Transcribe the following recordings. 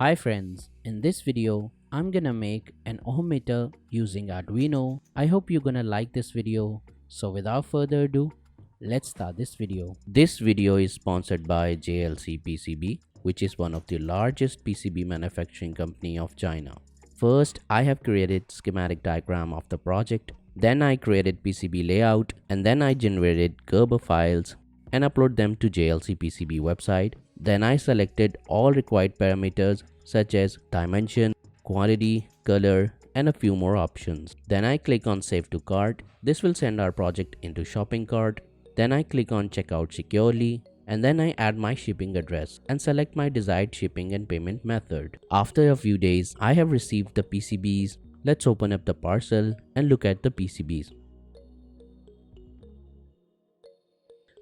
Hi friends, in this video, I'm gonna make an ohm meter using Arduino. I hope you're gonna like this video. So without further ado, let's start this video. This video is sponsored by JLC PCB, which is one of the largest PCB manufacturing company of China. First, I have created schematic diagram of the project. Then I created PCB layout and then I generated Gerber files and upload them to JLC PCB website. Then I selected all required parameters such as dimension, quantity, color, and a few more options. Then I click on Save to Cart. This will send our project into shopping cart. Then I click on Checkout securely and then I add my shipping address and select my desired shipping and payment method. After a few days, I have received the PCBs. Let's open up the parcel and look at the PCBs.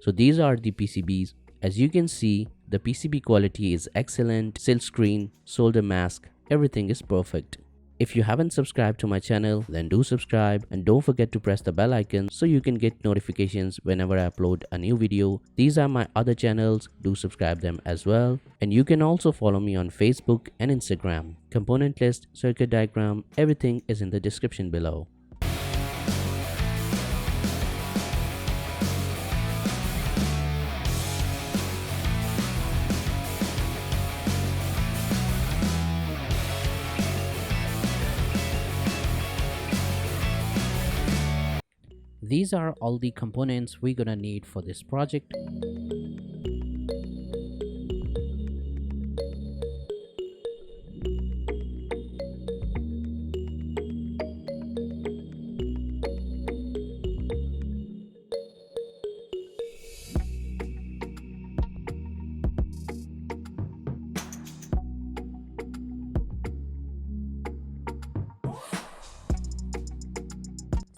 So these are the PCBs. As you can see, the PCB quality is excellent, silk screen, solder mask, everything is perfect. If you haven't subscribed to my channel, then do subscribe and don't forget to press the bell icon so you can get notifications whenever I upload a new video. These are my other channels, do subscribe them as well. And you can also follow me on Facebook and Instagram. Component list, circuit diagram, everything is in the description below. These are all the components we're gonna need for this project.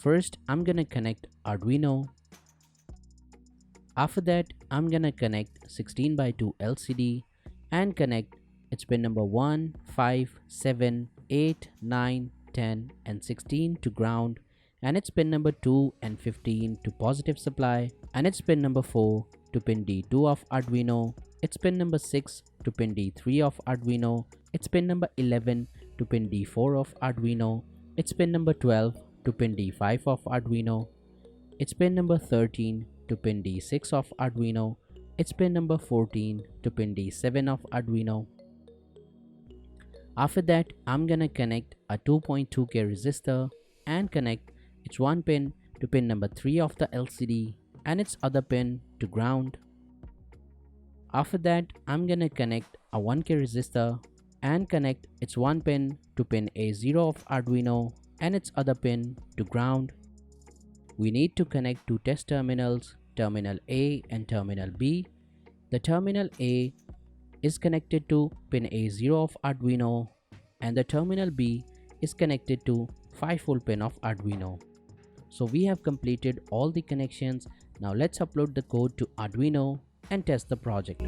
First, I'm gonna connect Arduino. After that, I'm gonna connect 16x2 LCD and connect its pin number 1, 5, 7, 8, 9, 10 and 16 to ground, and its pin number 2 and 15 to positive supply, and its pin number 4 to pin D2 of Arduino, its pin number 6 to pin D3 of Arduino, its pin number 11 to pin D4 of Arduino, its pin number 12 to pin D5 of Arduino, its pin number 13 to pin D6 of Arduino, its pin number 14 to pin D7 of Arduino. After that, I'm gonna connect a 2.2K resistor and connect its one pin to pin number 3 of the LCD and its other pin to ground. After that, I'm gonna connect a 1K resistor and connect its one pin to pin A0 of Arduino and its other pin to ground. We need to connect two test terminals, terminal A and terminal B. The terminal A is connected to pin A0 of Arduino and the terminal B is connected to 5V pin of Arduino. So we have completed all the connections. Now let's upload the code to Arduino and test the project.